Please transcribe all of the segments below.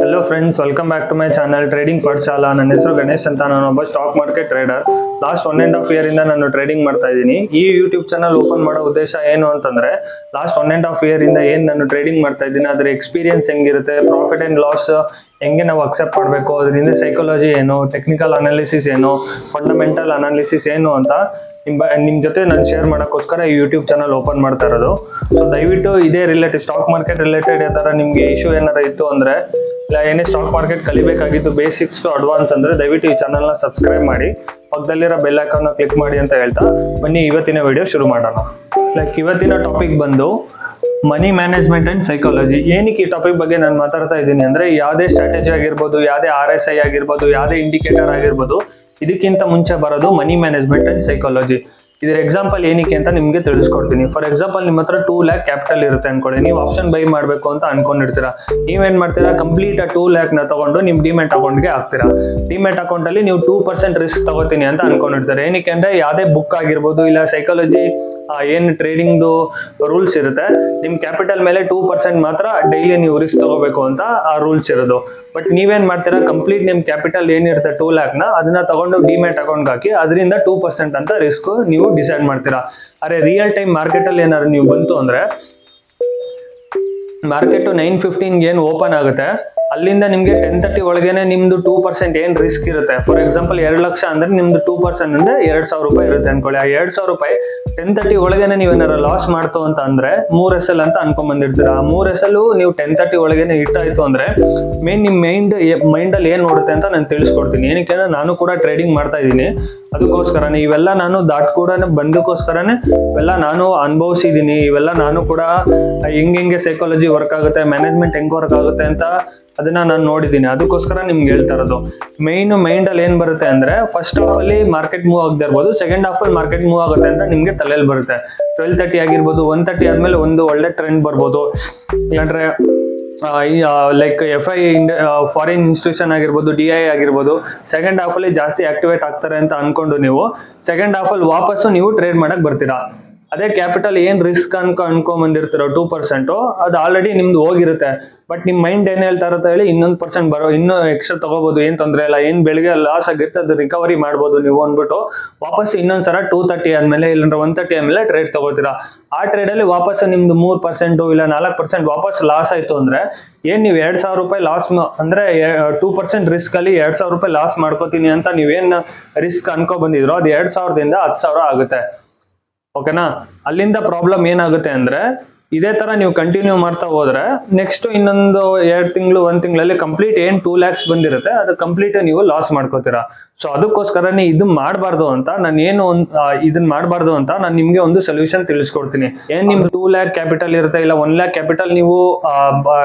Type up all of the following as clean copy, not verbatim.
Hello friends, welcome back to my channel trading Pathashala. ನನ್ನ ಹೆಸರು ಗಣೇಶ್ ಅಂತ. ನಾನೊಬ್ಬ stock market trader. Last 1.5 year ಇಂದ ನಾನು ಟ್ರೇಡಿಂಗ್ ಮಾಡ್ತಾ ಇದ್ದೀನಿ. ಈ ಯೂಟ್ಯೂಬ್ ಚಾನಲ್ ಓಪನ್ ಮಾಡೋ ಉದ್ದೇಶ ಏನು ಅಂತಂದ್ರೆ, ಲಾಸ್ಟ್ 1.5 ಇಯರ್ ಇಂದ ಏನ್ ನಾನು ಟ್ರೇಡಿಂಗ್ ಮಾಡ್ತಾ ಇದ್ದೀನಿ, ಅದ್ರ ಎಕ್ಸ್ಪೀರಿಯನ್ಸ್ ಹೆಂಗಿರುತ್ತೆ, ಪ್ರಾಫಿಟ್ ಅಂಡ್ ಲಾಸ್ ಹೆಂಗೆ ನಾವು ಅಕ್ಸೆಪ್ಟ್ ಮಾಡಬೇಕು, ಅದರಿಂದ ಸೈಕಾಲಜಿ ಏನು, ಟೆಕ್ನಿಕಲ್ ಅನಾಲಿಸಿಸ್ ಏನು, ಫಂಡಮೆಂಟಲ್ ಅನಾಲಿಸಿಸ್ ಏನು ಅಂತ ನಿಮ್ ಜೊತೆ ನಾನು ಶೇರ್ ಮಾಡೋಕ್ಕೋಸ್ಕರ ಈ ಯೂಟ್ಯೂಬ್ ಚಾನಲ್ ಓಪನ್ ಮಾಡ್ತಾ ಇರೋದು. ಸೊ ದಯವಿಟ್ಟು ಇದೇ ರಿಲೇಟೆಡ್, ಸ್ಟಾಕ್ ಮಾರ್ಕೆಟ್ ರಿಲೇಟೆಡ್ ಯಾವ ಥರ ನಿಮಗೆ ಇಶ್ಯೂ ಏನಾರ ಇತ್ತು ಅಂದ್ರೆ, ಇಲ್ಲ ಏನೇ ಸ್ಟಾಕ್ ಮಾರ್ಕೆಟ್ ಕಲಿಬೇಕಾಗಿತ್ತು ಬೇಸಿಕ್ಸ್ ಟು ಅಡ್ವಾನ್ಸ್ ಅಂದ್ರೆ, ದಯವಿಟ್ಟು ಈ ಚಾನಲ್ನ ಸಬ್ಸ್ಕ್ರೈಬ್ ಮಾಡಿ, ಪಕ್ಕದಲ್ಲಿರೋ ಬೆಲ್ ಐಕಾನ್ನ ಕ್ಲಿಕ್ ಮಾಡಿ ಅಂತ ಹೇಳ್ತಾ ಬನ್ನಿ ಇವತ್ತಿನ ವಿಡಿಯೋ ಶುರು ಮಾಡೋಣ. ಇವತ್ತಿನ ಟಾಪಿಕ್ ಬಂದು ಮನಿ ಮ್ಯಾನೇಜ್ಮೆಂಟ್ ಅಂಡ್ ಸೈಕಾಲಜಿ. ಏನಕ್ಕೆ ಈ ಟಾಪಿಕ್ ಬಗ್ಗೆ ನಾನು ಮಾತಾಡ್ತಾ ಇದ್ದೀನಿ ಅಂದ್ರೆ, ಯಾವುದೇ ಸ್ಟ್ರಾಟಜಿ ಆಗಿರ್ಬೋದು, ಯಾವುದೇ RSI ಆಗಿರ್ಬೋದು, ಯಾವುದೇ ಇಂಡಿಕೇಟರ್ ಆಗಿರ್ಬೋದು, ಇದಕ್ಕಿಂತ ಮುಂಚೆ ಬರೋದು ಮನಿ ಮ್ಯಾನೇಜ್ಮೆಂಟ್ ಅಂಡ್ ಸೈಕಾಲಜಿ. ಇದ್ರ ಎಕ್ಸಾಂಪಲ್ ಏನಕ್ಕೆ ಅಂತ ನಿಮ್ಗೆ ತಿಳಿಸ್ಕೊಡ್ತೀನಿ. ಫಾರ್ ಎಕ್ಸಾಂಪಲ್, ನಿಮ್ಮ ಹತ್ರ 2 lakh ಕ್ಯಾಪಿಟಲ್ ಇರುತ್ತೆ ಅನ್ಕೊಳ್ಳಿ. ನೀವು ಆಪ್ಷನ್ ಬೈ ಮಾಡಬೇಕು ಅಂತ ಅನ್ಕೊಂಡಿರ್ತೀರಾ. ನೀವೇನ್ ಮಾಡ್ತೀರಾ, ಕಂಪ್ಲೀಟ್ 2 lakh ನ ತಗೊಂಡು ನಿಮ್ ಡಿಮ್ಯಾಟ್ ಅಕೌಂಟ್ಗೆ ಹಾಕ್ತೀರಾ. ಡಿಮ್ಯಾಟ್ ಅಕೌಂಟ್ ಅಲ್ಲಿ ನೀವು 2% ರಿಸ್ಕ್ ತಗೋತೀನಿ ಅಂತ ಅನ್ಕೊಂಡಿರ್ತಾರೆ. ಏನಕ್ಕೆ ಅಂದ್ರೆ, ಯಾವುದೇ ಬುಕ್ ಆಗಿರ್ಬೋದು, ಇಲ್ಲ ಸೈಕಾಲಜಿ ಏನ್ ಟ್ರೇಡಿಂಗ್ ರೂಲ್ಸ್ ಇರುತ್ತೆ, ನಿಮ್ ಕ್ಯಾಪಿಟಲ್ ಮೇಲೆ 2% ಮಾತ್ರ ಡೈಲಿ ನೀವು ರಿಸ್ಕ್ ತಗೋಬೇಕು ಅಂತ ಆ ರೂಲ್ಸ್ ಇರೋದು. ಬಟ್ ನೀವೇನ್ ಮಾಡ್ತೀರಾ, ಕಂಪ್ಲೀಟ್ ನಿಮ್ ಕ್ಯಾಪಿಟಲ್ ಏನಿರುತ್ತೆ 2 lakh ನ, ಅದನ್ನ ತಗೊಂಡು ಡಿಮ್ಯಾಟ್ ಅಕೌಂಟ್ ಹಾಕಿ ಅದರಿಂದ 2% ಅಂತ ರಿಸ್ಕ್ ನೀವು ಡಿಸೈಡ್ ಮಾಡ್ತೀರಾ. ಅರೆ ರಿಯಲ್ ಟೈಮ್ ಮಾರ್ಕೆಟ್ ಅಲ್ಲಿ ಏನಾದ್ರು ನೀವು ಬಂತು ಅಂದ್ರೆ, ಮಾರ್ಕೆಟ್ 9:15 ಏನ್ ಓಪನ್ ಆಗುತ್ತೆ, ಅಲ್ಲಿಂದ ನಿಮ್ಗೆ 10:30 ಒಳಗೇನೆ ನಿಮ್ದು 2% ಏನ್ ರಿಸ್ಕ್ ಇರುತ್ತೆ. ಫಾರ್ ಎಕ್ಸಾಂಪಲ್ 2 ಲಕ್ಷ ಅಂದ್ರೆ ನಿಮ್ದು 2% ಅಂದ್ರೆ 2,000 ರೂಪಾಯಿ ಇರುತ್ತೆ ಅನ್ಕೊಳ್ಳಿ. ಆ 2,000 ರೂಪಾಯಿ 10:30 ಒಳಗೇನೆ ನೀವೇನಾರ ಲಾಸ್ ಮಾಡ್ತು ಅಂತ ಅಂದ್ರೆ 3 SL ಅಂತ ಅನ್ಕೊಂಡ್ ಬಂದಿರ್ತೀರಾ. ಆ 3 SL ನೀವು 10:30 ಒಳಗೇನೆ ಇಟ್ಟಾಯ್ತು ಅಂದ್ರೆ ನಿಮ್ ಮೈಂಡ್ ಅಲ್ಲಿ ಏನ್ ನೋಡುತ್ತೆ ಅಂತ ನಾನು ತಿಳಿಸ್ಕೊಡ್ತೀನಿ. ಏನಕ್ಕೆ ಅಂದ್ರೆ, ನಾನು ಕೂಡ ಟ್ರೇಡಿಂಗ್ ಮಾಡ್ತಾ ಇದ್ದೀನಿ. ಅದಕ್ಕೋಸ್ಕರನೇ ಇವೆಲ್ಲ ನಾನು ಕೂಡ ಬಂದಕ್ಕೋಸ್ಕರನೇ ಇವೆಲ್ಲ ನಾನು ಅನುಭವಿಸಿದೀನಿ. ಇವೆಲ್ಲ ನಾನು ಕೂಡ ಹೆಂಗೆ ಸೈಕಾಲಜಿ ವರ್ಕ್ ಆಗುತ್ತೆ, ಮ್ಯಾನೇಜ್ಮೆಂಟ್ ಹೆಂಗ್ ವರ್ಕ್ ಆಗುತ್ತೆ ಅಂತ ಅದನ್ನ ನಾನು ನೋಡಿದ್ದೀನಿ. ಅದಕ್ಕೋಸ್ಕರ ನಿಮ್ಗೆ ಹೇಳ್ತಾ ಇರೋದು. ಮೈಂಡ್ ಅಲ್ಲಿ ಏನ್ ಬರುತ್ತೆ ಅಂದ್ರೆ, ಫಸ್ಟ್ ಹಾಫ್ ಅಲ್ಲಿ ಮಾರ್ಕೆಟ್ ಮೂವ್ ಆಗದೆ ಇರ್ಬೋದು, ಸೆಕೆಂಡ್ ಹಾಫ್ ಅಲ್ಲಿ ಮಾರ್ಕೆಟ್ ಮೂವ್ ಆಗುತ್ತೆ ಅಂತ ನಿಮ್ಗೆ ತಲೆಯಲ್ಲಿ ಬರುತ್ತೆ. 12:30 ಆಗಿರ್ಬೋದು, 1:30 ಆದ್ಮೇಲೆ ಒಂದು ಒಳ್ಳೆ ಟ್ರೆಂಡ್ ಬರ್ಬೋದು. ಇಲ್ಲಾಂದ್ರೆ ಲೈಕ್ FI ಫಾರಿನ್ ಇನ್ಸ್ಟಿಟ್ಯೂಷನ್ ಆಗಿರ್ಬೋದು, DI ಆಗಿರ್ಬೋದು, ಸೆಕೆಂಡ್ ಹಾಫ್ ಅಲ್ಲಿ ಜಾಸ್ತಿ ಆಕ್ಟಿವೇಟ್ ಆಗ್ತಾರೆ ಅಂತ ಅನ್ಕೊಂಡು ನೀವು ಸೆಕೆಂಡ್ ಹಾಫ್ ಅಲ್ಲಿ ವಾಪಸ್ಸು ನೀವು ಟ್ರೇಡ್ ಮಾಡಕ್ ಬರ್ತೀರಾ. ಅದೇ ಕ್ಯಾಪಿಟಲ್ ಏನ್ ರಿಸ್ಕ್ ಅನ್ಕೊಂಡ್ ಬಂದಿರ್ತೀರೋ 2%, ಅದು ಆಲ್ರೆಡಿ ನಿಮ್ದು ಹೋಗಿರುತ್ತೆ. ಬಟ್ ನಿಮ್ ಮೈಂಡ್ ಏನ್ ಹೇಳ್ತಾ ಇರುತ್ತೆ ಹೇಳಿ, 1% ಇನ್ನೂ ಎಕ್ಸ್ಟ್ರಾ ತಗೋಬಹುದು, ಏನ್ ತೊಂದ್ರೆ ಇಲ್ಲ, ಏನ್ ಬೆಳಿಗ್ಗೆ ಲಾಸ್ ಆಗಿರುತ್ತೆ ಅದು ರಿಕವರಿ ಮಾಡ್ಬೋದು ನೀವು ಅಂದ್ಬಿಟ್ಟು ವಾಪಸ್ ಇನ್ನೊಂದ್ಸಲ 2:30 ಆದ್ಮೇಲೆ ಇಲ್ಲಾಂದ್ರೆ 1:30 ಆದ್ಮೇಲೆ ಟ್ರೇಡ್ ತಗೋತೀರಾ. ಆ ಟ್ರೇಡ್ ಅಲ್ಲಿ ವಾಪಸ್ ನಿಮ್ದು 3% ಇಲ್ಲ 4% ವಾಪಸ್ ಲಾಸ್ ಆಯ್ತು ಅಂದ್ರೆ, ಏನ್ ನೀವು 2,000 ರೂಪಾಯಿ ಲಾಸ್ ಅಂದ್ರೆ 2% ರಿಸ್ಕ್ ಅಲ್ಲಿ 2,000 ರೂಪಾಯಿ ಲಾಸ್ ಮಾಡ್ಕೋತೀನಿ ಅಂತ ನೀವೇನ್ ರಿಸ್ಕ್ ಅನ್ಕೊ ಬಂದಿದ್ರು, ಅದು 2,000ದಿಂದ 10,000 ಆಗುತ್ತೆ. ಓಕೆನಾ? ಅಲ್ಲಿಂದ ಪ್ರಾಬ್ಲಮ್ ಏನಾಗುತ್ತೆ ಅಂದ್ರೆ, ಇದೇ ತರ ನೀವು ಕಂಟಿನ್ಯೂ ಮಾಡ್ತಾ ಹೋದ್ರೆ ನೆಕ್ಸ್ಟ್ ಇನ್ನೊಂದು 2 ತಿಂಗಳು 1 ತಿಂಗಳಲ್ಲಿ ಕಂಪ್ಲೀಟ್ ಏನ್ 2 lakhs ಬಂದಿರುತ್ತೆ ಅದು ಕಂಪ್ಲೀಟ್ ನೀವು ಲಾಸ್ ಮಾಡ್ಕೋತೀರಾ. ಸೊ ಅದಕ್ಕೋಸ್ಕರನೇ ಇದು ಮಾಡಬಾರ್ದು ಅಂತ ಇದನ್ನ ಮಾಡಬಾರ್ದು ಅಂತ ನಾನು ನಿಮ್ಗೆ ಒಂದು ಸೊಲ್ಯೂಷನ್ ತಿಳಿಸ್ಕೊಡ್ತೀನಿ. ಏನ್ ನಿಮ್ದು 2 lakh ಕ್ಯಾಪಿಟಲ್ ಇರುತ್ತೆ, ಇಲ್ಲ 1 lakh ಕ್ಯಾಪಿಟಲ್ ನೀವು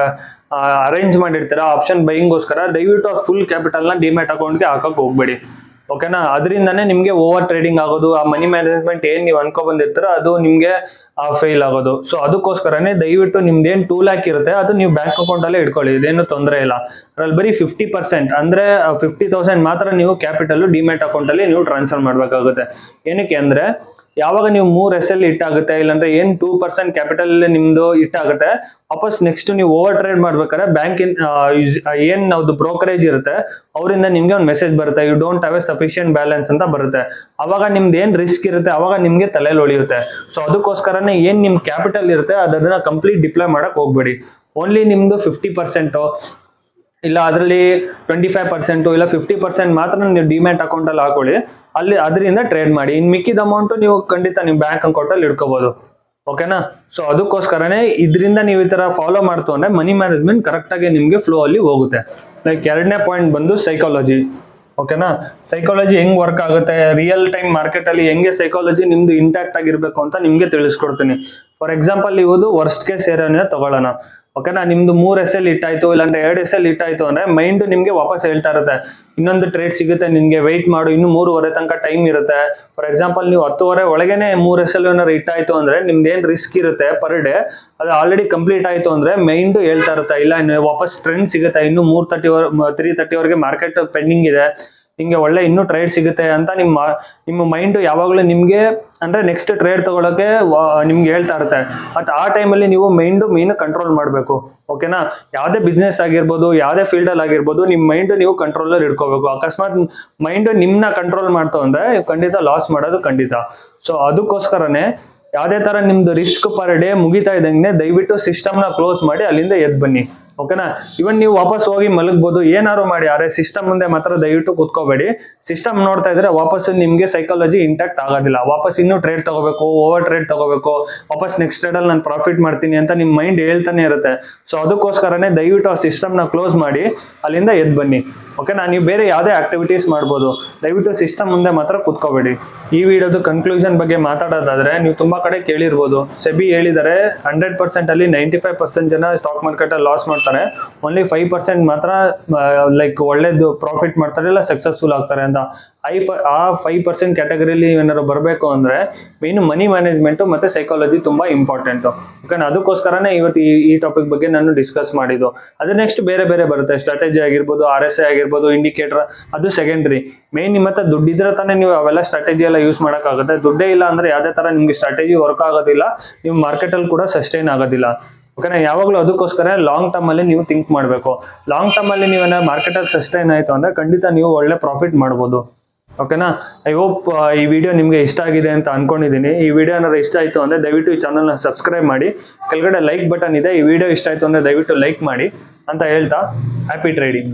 ಅರೇಂಜ್ ಮಾಡಿರ್ತೀರಾ ಆಪ್ಷನ್ ಬೈಯಿಂಗ್ಗೋಸ್ಕರ, ದಯವಿಟ್ಟು ಫುಲ್ ಕ್ಯಾಪಿಟಲ್ ನ ಡಿಮ್ಯಾಟ್ ಅಕೌಂಟ್ಗೆ ಹಾಕಕ್ ಹೋಗ್ಬೇಡಿ. ಓಕೆನಾ? ಅದರಿಂದಾನೇ ನಿಮ್ಗೆ ಓವರ್ ಟ್ರೇಡಿಂಗ್ ಆಗೋದು, ಆ ಮನಿ ಮ್ಯಾನೇಜ್ಮೆಂಟ್ ಏನ್ ನೀವು ಅನ್ಕೊ ಬಂದಿರ್ತೀರೋ ಅದು ನಿಮ್ಗೆ ಫೇಲ್ ಆಗೋದು. ಸೊ ಅದಕ್ಕೋಸ್ಕರನೇ ದಯವಿಟ್ಟು ನಿಮ್ದೇನ್ 2 lakh ಇರುತ್ತೆ ಅದು ನೀವು ಬ್ಯಾಂಕ್ ಅಕೌಂಟ್ ಅಲ್ಲೇ ಇಟ್ಕೊಳ್ಳಿ, ಇದೇನು ತೊಂದರೆ ಇಲ್ಲ. ಅದ್ರಲ್ಲಿ ಬರೀ 50% ಅಂದ್ರೆ 50,000 ಮಾತ್ರ ನೀವು ಕ್ಯಾಪಿಟಲ್ ಡಿಮ್ಯಾಟ್ ಅಕೌಂಟ್ ಅಲ್ಲಿ ನೀವು ಟ್ರಾನ್ಸ್ಫರ್ ಮಾಡ್ಬೇಕಾಗುತ್ತೆ. ಏನಕ್ಕೆ ಅಂದ್ರೆ, ಯಾವಾಗ ನೀವು 3 SL ಇಟ್ಟಾಗುತ್ತೆ, ಇಲ್ಲಾಂದ್ರೆ ಏನ್ 2% ಕ್ಯಾಪಿಟಲ್ ನಿಮ್ದು ಇಟ್ಟಾಗುತ್ತೆ, ವಾಪಸ್ ನೆಕ್ಸ್ಟ್ ನೀವು ಓವರ್ ಟ್ರೇಡ್ ಮಾಡ್ಬೇಕಾದ್ರೆ ಬ್ಯಾಂಕ್ ಏನ್ ನಾವ್ದು ಬ್ರೋಕರೇಜ್ ಇರುತ್ತೆ ಅವರಿಂದ ನಿಮ್ಗೆ ಒಂದು ಮೆಸೇಜ್ ಬರುತ್ತೆ, you don't have a sufficient balance ಅಂತ ಬರುತ್ತೆ. ಅವಾಗ ನಿಮ್ದು ಏನ್ ರಿಸ್ಕ್ ಇರುತ್ತೆ ಅವಾಗ ನಿಮ್ಗೆ ತಲೆಯಲ್ಲಿ ಉಳಿಯುತ್ತೆ. ಸೊ ಅದಕ್ಕೋಸ್ಕರನೇ ಏನ್ ನಿಮ್ ಕ್ಯಾಪಿಟಲ್ ಇರುತ್ತೆ ಅದನ್ನ ಕಂಪ್ಲೀಟ್ ಡಿಪ್ಲಾಯ್ ಮಾಡಕ್ ಹೋಗ್ಬೇಡಿ. ಓನ್ಲಿ ನಿಮ್ದು 50% ಇಲ್ಲ ಅದರಲ್ಲಿ 25% ಇಲ್ಲ 50% ಮಾತ್ರ ನೀವು ಡಿಮ್ಯಾಟ್ ಅಕೌಂಟ್ ಅಲ್ಲಿ ಹಾಕೊಳ್ಳಿ, ಅಲ್ಲಿ ಅದರಿಂದ ಟ್ರೇಡ್ ಮಾಡಿ. ಇನ್ ಮಿಕ್ಕಿದ ಅಮೌಂಟ್ ನೀವು ಖಂಡಿತ ನಿಮ್ ಬ್ಯಾಂಕ್ ಅಕೌಂಟ್ ಅಲ್ಲಿ ಇಟ್ಕೋಬಹುದು. ಓಕೆನಾ? ಸೊ ಅದಕ್ಕೋಸ್ಕರನೇ ಇದರಿಂದ ನೀವು ಈ ತರ ಫಾಲೋ ಮಾಡ್ತು ಅಂದ್ರೆ ಮನಿ ಮ್ಯಾನೇಜ್ಮೆಂಟ್ ಕರೆಕ್ಟ್ ಆಗಿ ನಿಮ್ಗೆ ಫ್ಲೋ ಅಲ್ಲಿ ಹೋಗುತ್ತೆ. ಲೈಕ್ 2ನೇ ಪಾಯಿಂಟ್ ಬಂದು ಸೈಕಾಲಜಿ. ಓಕೆನಾ? ಸೈಕಾಲಜಿ ಹೆಂಗ್ ವರ್ಕ್ ಆಗುತ್ತೆ, ರಿಯಲ್ ಟೈಮ್ ಮಾರ್ಕೆಟ್ ಅಲ್ಲಿ ಹೆಂಗೆ ಸೈಕಾಲಜಿ ನಿಮ್ದು ಇಂಟ್ಯಾಕ್ಟ್ ಆಗಿರ್ಬೇಕು ಅಂತ ನಿಮ್ಗೆ ತಿಳಿಸ್ಕೊಡ್ತೀನಿ. ಫಾರ್ ಎಕ್ಸಾಂಪಲ್, ಇವುದು ವರ್ಸ್ಟ್ ಕೇಸ್ ಏರಿಯಾನೇ ತಗೊಳ್ಳೋಣ. ಓಕೆನಾ? ನಿಮ್ದು 3 SL ಇಟ್ಟಾಯ್ತು, ಇಲ್ಲಾಂದ್ರೆ 2 SL ಇಟ್ಟಾಯ್ತು ಅಂದ್ರೆ ಮೈಂಡ್ ನಿಮ್ಗೆ ವಾಪಸ್ ಹೇಳ್ತಾ ಇರುತ್ತೆ, ಇನ್ನೊಂದು ಟ್ರೇಡ್ ಸಿಗುತ್ತೆ ನಿನ್ಗೆ, ವೆಯ್ಟ್ ಮಾಡು, ಇನ್ನು 3:30 ತನಕ ಟೈಮ್ ಇರುತ್ತೆ. ಫಾರ್ ಎಕ್ಸಾಂಪಲ್, ನೀವು 10:30 ಒಳಗೇನೆ 3 SL ಏನಾರು ಇಟ್ಟಾಯ್ತು ಅಂದ್ರೆ ನಿಮ್ದು ಏನ್ ರಿಸ್ಕ್ ಇರುತ್ತೆ ಪರ್ ಡೇ ಅದು ಆಲ್ರೆಡಿ ಕಂಪ್ಲೀಟ್ ಆಯ್ತು ಅಂದ್ರೆ ಮೈಂಡ್ ಹೇಳ್ತಾ ಇರುತ್ತೆ, ಇಲ್ಲ ವಾಪಸ್ ಟ್ರೆಂಡ್ ಸಿಗುತ್ತೆ, ಇನ್ನು 3:30 3:30 ವರೆಗೆ ಮಾರ್ಕೆಟ್ ಪೆಂಡಿಂಗ್ ಇದೆ, ನಿಮಗೆ ಒಳ್ಳೆ ಇನ್ನೂ ಟ್ರೇಡ್ ಸಿಗುತ್ತೆ ಅಂತ ನಿಮ್ಮ ಮೈಂಡ್ ಯಾವಾಗಲೂ ನಿಮಗೆ ಅಂದ್ರೆ ನೆಕ್ಸ್ಟ್ ಟ್ರೇಡ್ ತಗೊಳಕ್ಕೆ ನಿಮ್ಗೆ ಹೇಳ್ತಾ ಇರುತ್ತೆ. ಬಟ್ ಆ ಟೈಮಲ್ಲಿ ನೀವು ಮೈಂಡ್ ಕಂಟ್ರೋಲ್ ಮಾಡಬೇಕು. ಓಕೆನಾ, ಯಾವುದೇ ಬಿಸ್ನೆಸ್ ಆಗಿರ್ಬೋದು, ಯಾವುದೇ ಫೀಲ್ಡ್ ಅಲ್ಲಿ ಆಗಿರ್ಬೋದು, ನಿಮ್ಮ ಮೈಂಡ್ ನೀವು ಕಂಟ್ರೋಲರ್ ಇಟ್ಕೋಬೇಕು. ಅಕಸ್ಮಾತ್ ಮೈಂಡ್ ನಿಮ್ನ ಕಂಟ್ರೋಲ್ ಮಾಡ್ತು ಅಂದ್ರೆ ಖಂಡಿತ ಲಾಸ್ ಮಾಡೋದು ಖಂಡಿತ. ಸೊ ಅದಕ್ಕೋಸ್ಕರನೇ ಯಾವುದೇ ತರ ನಿಮ್ದು ರಿಸ್ಕ್ ಪರ್ ಡೇ ಮುಗಿತಾ ಇದ್ದಂಗೆ ದಯವಿಟ್ಟು ಸಿಸ್ಟಮ್ನ ಕ್ಲೋಸ್ ಮಾಡಿ ಅಲ್ಲಿಂದ ಎದ್ದು ಬನ್ನಿ. ಓಕೆನಾ, ಇವನ್ ನೀವು ವಾಪಸ್ ಹೋಗಿ ಮಲಗ್ಬೋದು, ಏನಾದ್ರು ಮಾಡಿ, ಆದ್ರೆ ಸಿಸ್ಟಮ್ ಮುಂದೆ ಮಾತ್ರ ದಯವಿಟ್ಟು ಕೂತ್ಕೋಬೇಡಿ. ಸಿಸ್ಟಮ್ ನೋಡ್ತಾ ಇದ್ರೆ ವಾಪಸ್ ನಿಮ್ಗೆ ಸೈಕಾಲಜಿ ಇಂಟ್ಯಾಕ್ಟ್ ಆಗೋದಿಲ್ಲ. ವಾಪಸ್ ಇನ್ನೂ ಟ್ರೇಡ್ ತಗೋಬೇಕು, ಓವರ್ ಟ್ರೇಡ್ ತಗೋಬೇಕು, ವಾಪಸ್ ನೆಕ್ಸ್ಟ್ ಟ್ರೇಡ್ ಅಲ್ಲಿ ನಾನು ಪ್ರಾಫಿಟ್ ಮಾಡ್ತೀನಿ ಅಂತ ನಿಮ್ ಮೈಂಡ್ ಹೇಳ್ತಾನೆ ಇರುತ್ತೆ. ಸೊ ಅದಕ್ಕೋಸ್ಕರನೇ ದಯವಿಟ್ಟು ಆ ಸಿಸ್ಟಮ್ನ ಕ್ಲೋಸ್ ಮಾಡಿ ಅಲ್ಲಿಂದ ಎದ್ದು ಬನ್ನಿ. ಓಕೆನಾ, ನೀವು ಬೇರೆ ಯಾವುದೇ ಆಕ್ಟಿವಿಟೀಸ್ ಮಾಡ್ಬೋದು, ದಯವಿಟ್ಟು ಸಿಸ್ಟಮ್ ಮುಂದೆ ಮಾತ್ರ ಕೂತ್ಕೋಬೇಡಿ. ಈ ವಿಡಿಯೋದು ಕನ್ಕ್ಲೂಷನ್ ಬಗ್ಗೆ ಮಾತಾಡೋದಾದ್ರೆ, ನೀವು ತುಂಬಾ ಕಡೆ ಕೇಳಿರ್ಬೋದು, ಸೆಬಿ ಹೇಳಿದರೆ 100% ಅಲ್ಲಿ 95% ಜನ ಸ್ಟಾಕ್ ಮಾರ್ಕೆಟ್ ಅಲ್ಲಿ ಲಾಸ್ ಮಾಡ್ತಾರೆ, ಓನ್ಲಿ 5% ಮಾತ್ರ ಲೈಕ್ ಒಳ್ಳೇದು ಪ್ರಾಫಿಟ್ ಮಾಡ್ತಾರೆ, ಇಲ್ಲ ಸಕ್ಸಸ್ಫುಲ್ ಆಗ್ತಾರೆ ಅಂತ. ಆ 5% ಕ್ಯಾಟಗರಿಲಿ ಏನಾದ್ರು ಬರಬೇಕು ಅಂದ್ರೆ ಮೇನ್ ಮನಿ ಮ್ಯಾನೇಜ್ಮೆಂಟ್ ಮತ್ತೆ ಸೈಕಾಲಜಿ ತುಂಬಾ ಇಂಪಾರ್ಟೆಂಟ್. ಓಕೆ, ಅದಕ್ಕೋಸ್ಕರನೇ ಇವತ್ತು ಈ ಟಾಪಿಕ್ ಬಗ್ಗೆ ನಾನು ಡಿಸ್ಕಸ್ ಮಾಡಿದ್ದು. ಅದು ನೆಕ್ಸ್ಟ್ ಬೇರೆ ಬರುತ್ತೆ, ಸ್ಟ್ರಾಟಜಿ ಆಗಿರ್ಬೋದು, RSI ಆಗಿರ್ಬೋದು, ಇಂಡಿಕೇಟರ್, ಅದು ಸೆಕೆಂಡ್ರಿ. ಮೇನ್ ನಿಮ್ಮ ಹತ್ರ ದುಡ್ಡಿದ್ರೆ ತಾನೇ ನೀವು ಅವೆಲ್ಲ ಸ್ಟ್ರಾಟಜಿ ಎಲ್ಲ ಯೂಸ್ ಮಾಡೋಕ್ಕಾಗುತ್ತೆ. ದುಡ್ಡೇ ಇಲ್ಲ ಅಂದ್ರೆ ಯಾವುದೇ ತರ ನಿಮ್ಗೆ ಸ್ಟ್ರಾಟಜಿ ವರ್ಕ್ ಆಗೋದಿಲ್ಲ, ನೀವು ಮಾರ್ಕೆಟ್ ಅಲ್ಲಿ ಕೂಡ ಸಸ್ಟೈನ್ ಆಗೋದಿಲ್ಲ. ಓಕೆನಾ, ಯಾವಾಗಲೂ ಅದಕ್ಕೋಸ್ಕರ ಲಾಂಗ್ ಟರ್ಮ್ ಅಲ್ಲಿ ನೀವು ಥಿಂಕ್ ಮಾಡಬೇಕು. ಲಾಂಗ್ ಟರ್ಮ್ ಅಲ್ಲಿ ನೀವು ಮಾರ್ಕೆಟ್ ಅಲ್ಲಿ ಸಸ್ಟೈನ್ ಆಯ್ತು ಅಂದ್ರೆ ಖಂಡಿತ ನೀವು ಒಳ್ಳೆ ಪ್ರಾಫಿಟ್ ಮಾಡ್ಬೋದು. ಓಕೆನಾ, ಐ ಹೋಪ್ ಈ ವಿಡಿಯೋ ನಿಮಗೆ ಇಷ್ಟ ಆಗಿದೆ ಅಂತ ಅನ್ಕೊಂಡಿದ್ದೀನಿ. ಈ ವಿಡಿಯೋ ಏನಾದ್ರು ಇಷ್ಟ ಆಯ್ತು ಅಂದ್ರೆ ದಯವಿಟ್ಟು ಈ ಚಾನಲ್ನ ಸಬ್ಸ್ಕ್ರೈಬ್ ಮಾಡಿ, ಕೆಳಗಡೆ ಲೈಕ್ ಬಟನ್ ಇದೆ, ಈ ವಿಡಿಯೋ ಇಷ್ಟ ಆಯ್ತು ಅಂದ್ರೆ ದಯವಿಟ್ಟು ಲೈಕ್ ಮಾಡಿ ಅಂತ ಹೇಳ್ತಾ ಹ್ಯಾಪಿ ಟ್ರೇಡಿಂಗ್.